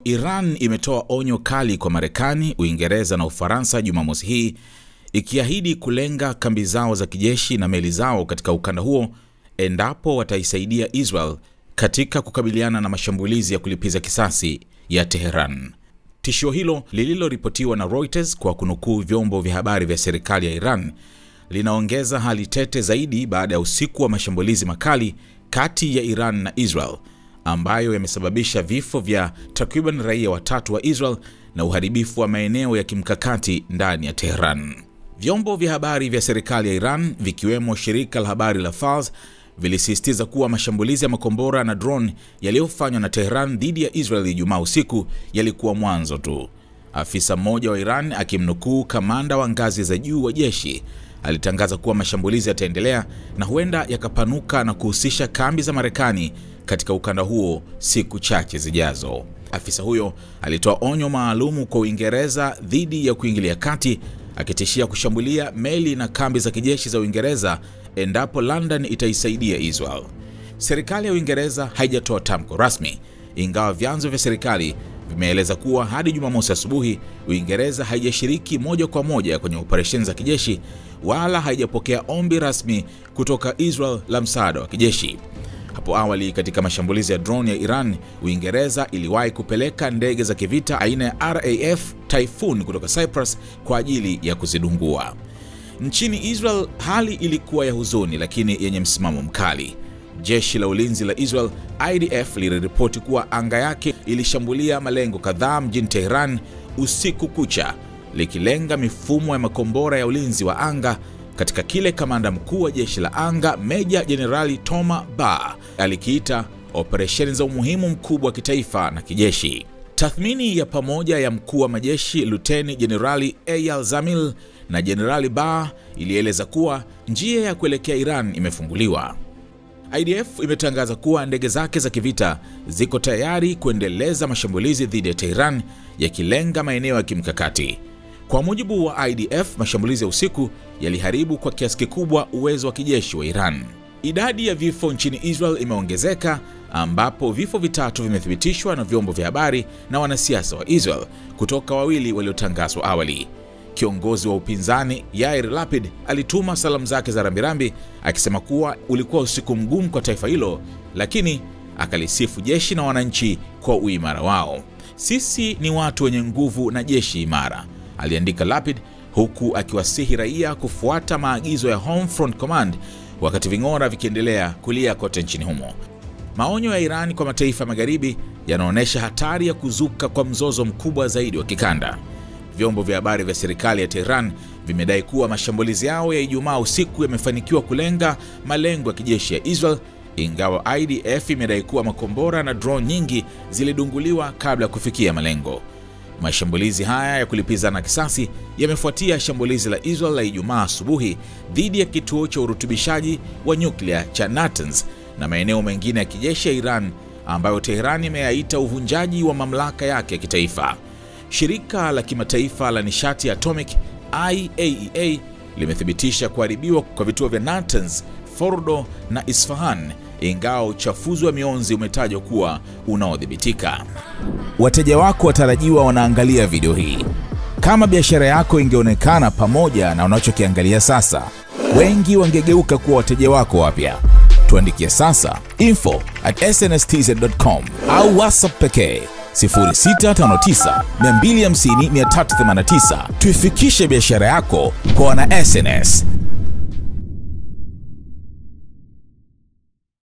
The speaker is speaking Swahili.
Iran imetoa onyo kali kwa Marekani, Uingereza na Ufaransa Jumamosi hii, ikiahidi kulenga kambi zao za kijeshi na meli zao katika ukanda huo endapo wataisaidia Israel katika kukabiliana na mashambulizi ya kulipiza kisasi ya Tehran. Tishio hilo lililoripotiwa na Reuters kwa kunukuu vyombo vya habari vya serikali ya Iran linaongeza hali tete zaidi baada ya usiku wa mashambulizi makali kati ya Iran na Israel ambayo yamesababisha vifo vya takriban raia watatu wa Israel na uharibifu wa maeneo ya kimkakati ndani ya Tehran. Vyombo vya habari vya serikali ya Iran vikiwemo shirika la habari la Fars vilisisitiza kuwa mashambulizi ya makombora na drone yaliyofanywa na Tehran dhidi ya Israel Ijumaa usiku yalikuwa mwanzo tu. Afisa mmoja wa Iran akimnukuu kamanda wa ngazi za juu wa jeshi alitangaza kuwa mashambulizi yataendelea na huenda yakapanuka na kuhusisha kambi za Marekani katika ukanda huo siku chache zijazo. Afisa huyo alitoa onyo maalumu kwa Uingereza dhidi ya kuingilia kati, akitishia kushambulia meli na kambi za kijeshi za Uingereza endapo London itaisaidia Israel. Serikali ya Uingereza haijatoa tamko rasmi, ingawa vyanzo vya serikali vimeeleza kuwa hadi Jumamosi asubuhi Uingereza haijashiriki moja kwa moja kwenye operesheni za kijeshi wala haijapokea ombi rasmi kutoka Israel la msaada wa kijeshi. Hapo awali katika mashambulizi ya drone ya Iran, Uingereza iliwahi kupeleka ndege za kivita aina ya RAF Typhoon kutoka Cyprus kwa ajili ya kuzidungua. Nchini Israel hali ilikuwa ya huzuni lakini yenye msimamo mkali. Jeshi la ulinzi la Israel IDF liliripoti kuwa anga yake ilishambulia malengo kadhaa mjini Tehran usiku kucha, likilenga mifumo ya makombora ya ulinzi wa anga katika kile kamanda mkuu wa jeshi la anga Meja Jenerali Tomer Bar alikiita operesheni za umuhimu mkubwa wa kitaifa na kijeshi. Tathmini ya pamoja ya mkuu wa majeshi Luteni Jenerali Eyal Zamir na Jenerali Bar ilieleza kuwa njia ya kuelekea Iran imefunguliwa. IDF imetangaza kuwa ndege zake za kivita ziko tayari kuendeleza mashambulizi dhidi ya Tehran yakilenga maeneo ya kimkakati. Kwa mujibu wa IDF, mashambulizi ya usiku yaliharibu kwa kiasi kikubwa uwezo wa kijeshi wa Iran. Idadi ya vifo nchini Israel imeongezeka ambapo vifo vitatu vimethibitishwa na vyombo vya habari na wanasiasa wa Israel kutoka wawili waliotangazwa awali. Kiongozi wa upinzani Yair Lapid alituma salamu zake za rambirambi akisema kuwa ulikuwa usiku mgumu kwa taifa hilo, lakini akalisifu jeshi na wananchi kwa uimara wao. Sisi ni watu wenye nguvu na jeshi imara, aliandika Lapid, huku akiwasihi raia kufuata maagizo ya Home Front Command wakati ving'ora vikiendelea kulia kote nchini humo. Maonyo ya Iran kwa mataifa magharibi yanaonyesha hatari ya kuzuka kwa mzozo mkubwa zaidi wa kikanda. Vyombo vya habari vya serikali ya Tehran vimedai kuwa mashambulizi yao ya Ijumaa usiku yamefanikiwa kulenga malengo ya kijeshi ya Israel, ingawa IDF imedai kuwa makombora na drone nyingi zilidunguliwa kabla ya kufikia malengo. Mashambulizi haya ya kulipizana kisasi yamefuatia shambulizi la Israel la Ijumaa asubuhi dhidi ya kituo cha urutubishaji wa nyuklia cha Natanz na maeneo mengine ya kijeshi ya Iran ambayo Tehran imeyaita uvunjaji wa mamlaka yake ya kitaifa. Shirika la kimataifa la nishati ya atomic IAEA limethibitisha kuharibiwa kwa vituo vya Natanz, Fordo na Isfahan, ingawa uchafuzi wa mionzi umetajwa kuwa unaodhibitika. Wateja wako watarajiwa wanaangalia video hii. Kama biashara yako ingeonekana pamoja na unachokiangalia sasa, wengi wangegeuka kuwa wateja wako wapya. Tuandikie sasa info@snstz.com au WhatsApp pekee 0659 250 389. Tuifikishe biashara yako kwa wana SNS.